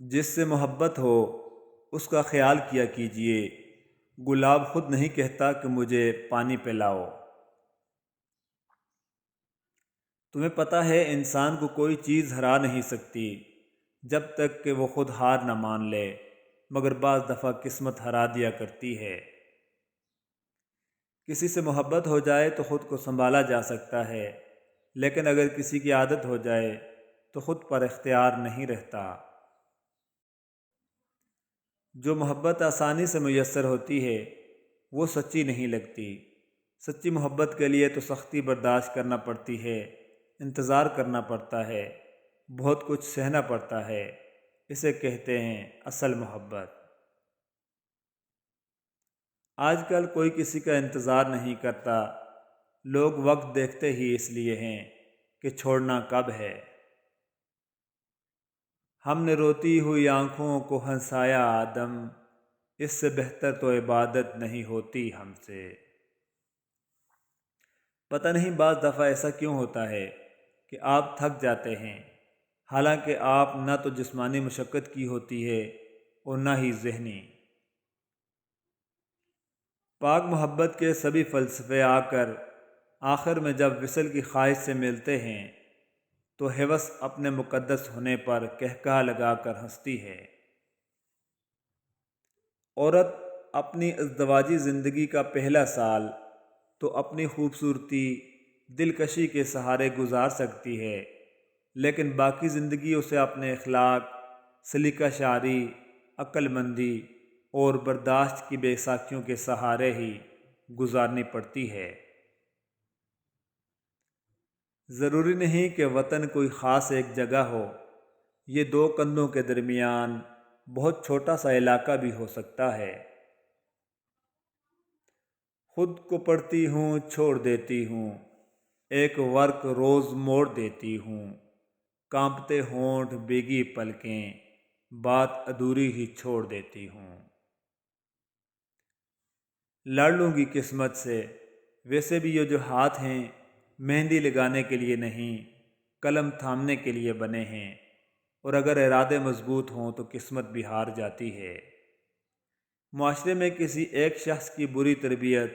جس سے محبت ہو اس کا خیال کیا کیجیے۔ گلاب خود نہیں کہتا کہ مجھے پانی پلاؤ۔ تمہیں پتہ ہے انسان کو کوئی چیز ہرا نہیں سکتی جب تک کہ وہ خود ہار نہ مان لے، مگر بعض دفعہ قسمت ہرا دیا کرتی ہے۔ کسی سے محبت ہو جائے تو خود کو سنبھالا جا سکتا ہے، لیکن اگر کسی کی عادت ہو جائے تو خود پر اختیار نہیں رہتا۔ جو محبت آسانی سے میسر ہوتی ہے وہ سچی نہیں لگتی۔ سچی محبت کے لیے تو سختی برداشت کرنا پڑتی ہے، انتظار کرنا پڑتا ہے، بہت کچھ سہنا پڑتا ہے۔ اسے کہتے ہیں اصل محبت۔ آج کل کوئی کسی کا انتظار نہیں کرتا، لوگ وقت دیکھتے ہی اس لیے ہیں کہ چھوڑنا کب ہے۔ ہم نے روتی ہوئی آنکھوں کو ہنسایا آدم، اس سے بہتر تو عبادت نہیں ہوتی ہم سے۔ پتہ نہیں بعض دفعہ ایسا کیوں ہوتا ہے کہ آپ تھک جاتے ہیں، حالانکہ آپ نہ تو جسمانی مشقت کی ہوتی ہے اور نہ ہی ذہنی۔ پاک محبت کے سبھی فلسفے آ کر آخر میں جب وصل کی خواہش سے ملتے ہیں تو ہوس اپنے مقدس ہونے پر قہقہہ لگا کر ہنستی ہے۔ عورت اپنی ازدواجی زندگی کا پہلا سال تو اپنی خوبصورتی دلکشی کے سہارے گزار سکتی ہے، لیکن باقی زندگی اسے اپنے اخلاق، سلیقہ شعری، عقل مندی اور برداشت کی بے ساکھیوں کے سہارے ہی گزارنی پڑتی ہے۔ ضروری نہیں کہ وطن کوئی خاص ایک جگہ ہو، یہ دو کندھوں کے درمیان بہت چھوٹا سا علاقہ بھی ہو سکتا ہے۔ خود کو پڑھتی ہوں چھوڑ دیتی ہوں، ایک ورق روز موڑ دیتی ہوں، کانپتے ہونٹ بھیگی پلکیں، بات ادھوری ہی چھوڑ دیتی ہوں۔ لڑ لوں گی قسمت سے، ویسے بھی یہ جو ہاتھ ہیں مہندی لگانے کے لیے نہیں، قلم تھامنے کے لیے بنے ہیں، اور اگر ارادے مضبوط ہوں تو قسمت بھی ہار جاتی ہے۔ معاشرے میں کسی ایک شخص کی بری تربیت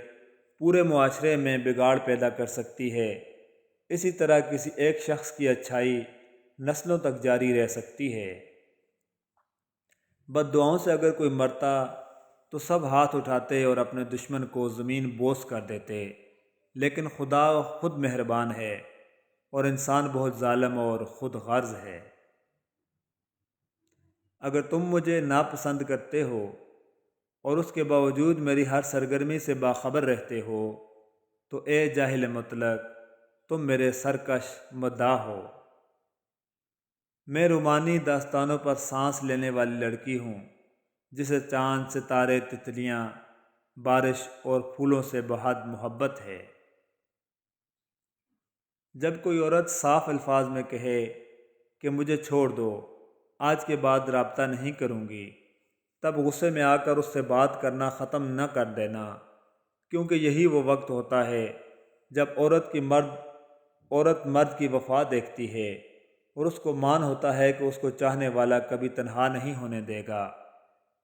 پورے معاشرے میں بگاڑ پیدا کر سکتی ہے، اسی طرح کسی ایک شخص کی اچھائی نسلوں تک جاری رہ سکتی ہے۔ بد دعاؤں سے اگر کوئی مرتا تو سب ہاتھ اٹھاتے اور اپنے دشمن کو زمین بوس کر دیتے، لیکن خدا خود مہربان ہے اور انسان بہت ظالم اور خود غرض ہے۔ اگر تم مجھے ناپسند کرتے ہو اور اس کے باوجود میری ہر سرگرمی سے باخبر رہتے ہو تو اے جاہل مطلق، تم میرے سرکش مداح ہو۔ میں رومانی داستانوں پر سانس لینے والی لڑکی ہوں جسے چاند، ستارے، تتلیاں، بارش اور پھولوں سے بہت محبت ہے۔ جب کوئی عورت صاف الفاظ میں کہے کہ مجھے چھوڑ دو، آج کے بعد رابطہ نہیں کروں گی، تب غصے میں آ کر اس سے بات کرنا ختم نہ کر دینا، کیونکہ یہی وہ وقت ہوتا ہے جب عورت مرد کی وفا دیکھتی ہے اور اس کو مان ہوتا ہے کہ اس کو چاہنے والا کبھی تنہا نہیں ہونے دے گا۔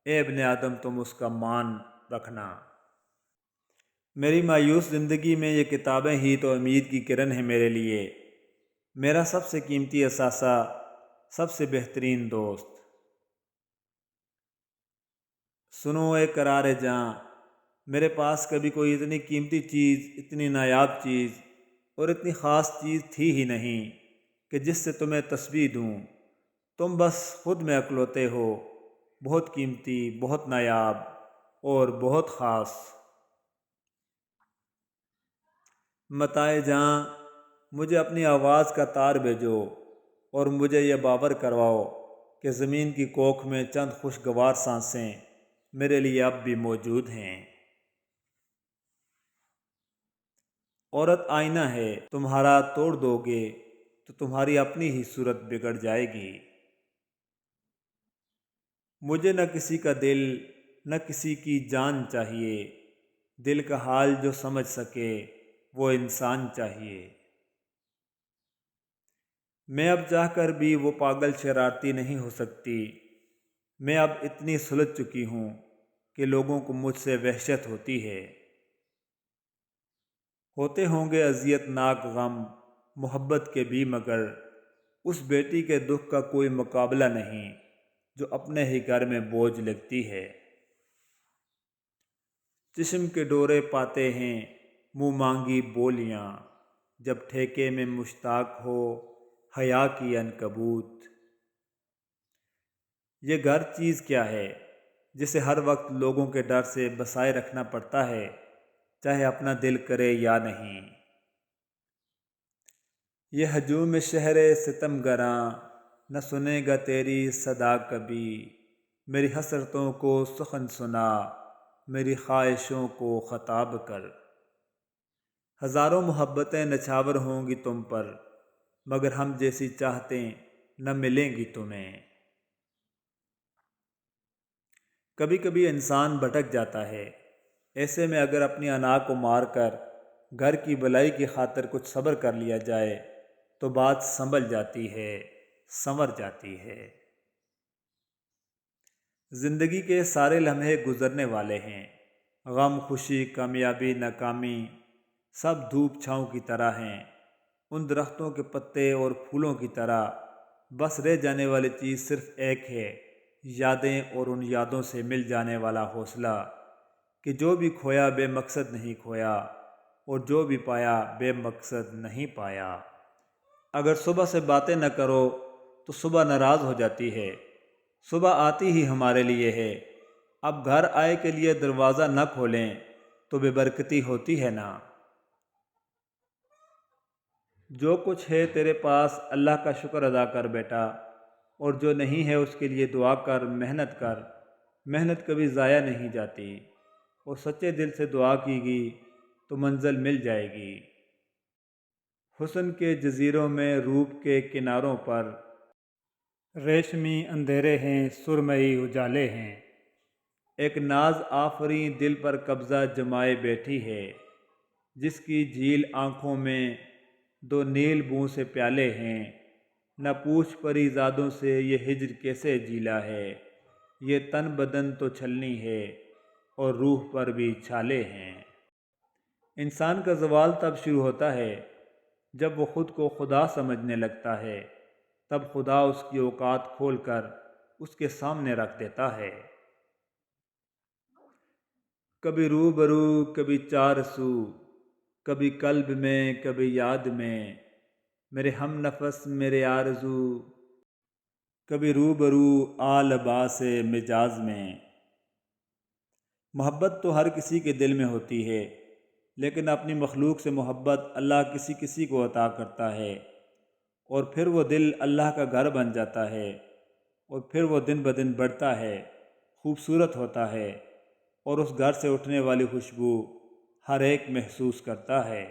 اے ابن آدم، تم اس کا مان رکھنا۔ میری مایوس زندگی میں یہ کتابیں ہی تو امید کی کرن ہیں میرے لیے، میرا سب سے قیمتی اثاثہ، سب سے بہترین دوست۔ سنو اے قرار جاں، میرے پاس کبھی کوئی اتنی قیمتی چیز، اتنی نایاب چیز اور اتنی خاص چیز تھی ہی نہیں کہ جس سے تمہیں تسبیح دوں۔ تم بس خود میں اکلوتے ہو، بہت قیمتی، بہت نایاب اور بہت خاص۔ متاع جاں، مجھے اپنی آواز کا تار بھیجو اور مجھے یہ باور کرواؤ کہ زمین کی کوکھ میں چند خوشگوار سانسیں میرے لیے اب بھی موجود ہیں۔ عورت آئینہ ہے، تمہارا توڑ دو گے تو تمہاری اپنی ہی صورت بگڑ جائے گی۔ مجھے نہ کسی کا دل، نہ کسی کی جان چاہیے، دل کا حال جو سمجھ سکے وہ انسان چاہیے۔ میں اب چاہ کر بھی وہ پاگل شرارتی نہیں ہو سکتی میں اب اتنی سلجھ چکی ہوں کہ لوگوں کو مجھ سے وحشت ہوتی ہے۔ ہوتے ہوں گے اذیت ناک غم محبت کے بھی، مگر اس بیٹی کے دکھ کا کوئی مقابلہ نہیں جو اپنے ہی گھر میں بوجھ لگتی ہے۔ چشم کے ڈورے پاتے ہیں منہ مانگی بولیاں، جب ٹھیکے میں مشتاق ہو حیا کی عنکبوت۔ یہ گھر چیز کیا ہے جسے ہر وقت لوگوں کے ڈر سے بسائے رکھنا پڑتا ہے، چاہے اپنا دل کرے یا نہیں۔ یہ ہجوم شہر ستم گراں نہ سنے گا تیری صدا کبھی، میری حسرتوں کو سخن سنا، میری خواہشوں کو خطاب کر۔ ہزاروں محبتیں نچھاور ہوں گی تم پر، مگر ہم جیسی چاہتیں نہ ملیں گی تمہیں۔ کبھی کبھی انسان بھٹک جاتا ہے، ایسے میں اگر اپنی انا کو مار کر گھر کی بلائی کی خاطر کچھ صبر کر لیا جائے تو بات سنبھل جاتی ہے، سنور جاتی ہے۔ زندگی کے سارے لمحے گزرنے والے ہیں، غم خوشی کامیابی ناکامی سب دھوپ چھاؤں کی طرح ہیں، ان درختوں کے پتے اور پھولوں کی طرح۔ بس رہ جانے والی چیز صرف ایک ہے، یادیں اور ان یادوں سے مل جانے والا حوصلہ کہ جو بھی کھویا بے مقصد نہیں کھویا، اور جو بھی پایا بے مقصد نہیں پایا۔ اگر صبح سے باتیں نہ کرو تو صبح ناراض ہو جاتی ہے، صبح آتی ہی ہمارے لیے ہے۔ اب گھر آئے کے لیے دروازہ نہ کھولیں تو بے برکتی ہوتی ہے نا۔ جو کچھ ہے تیرے پاس اللہ کا شکر ادا کر بیٹا، اور جو نہیں ہے اس کے لیے دعا کر، محنت کر۔ محنت کبھی ضائع نہیں جاتی، اور سچے دل سے دعا کی گی تو منزل مل جائے گی۔ حسن کے جزیروں میں روپ کے کناروں پر ریشمی اندھیرے ہیں، سرمئی اجالے ہیں۔ ایک ناز آفریں دل پر قبضہ جمائے بیٹھی ہے، جس کی جھیل آنکھوں میں دو نیل بوں سے پیالے ہیں۔ نہ پوچھ پری زادوں سے یہ ہجر کیسے جیلا ہے، یہ تن بدن تو چھلنی ہے اور روح پر بھی چھالے ہیں۔ انسان کا زوال تب شروع ہوتا ہے جب وہ خود کو خدا سمجھنے لگتا ہے، تب خدا اس کی اوقات کھول کر اس کے سامنے رکھ دیتا ہے۔ کبھی روبرو کبھی چار سو، کبھی قلب میں کبھی یاد میں، میرے ہم نفس میرے آرزو، کبھی روبرو آ لباس مجاز میں۔ محبت تو ہر کسی کے دل میں ہوتی ہے، لیکن اپنی مخلوق سے محبت اللہ کسی کسی کو عطا کرتا ہے، اور پھر وہ دل اللہ کا گھر بن جاتا ہے، اور پھر وہ دن بدن بڑھتا ہے، خوبصورت ہوتا ہے، اور اس گھر سے اٹھنے والی خوشبو ہر ایک محسوس کرتا ہے۔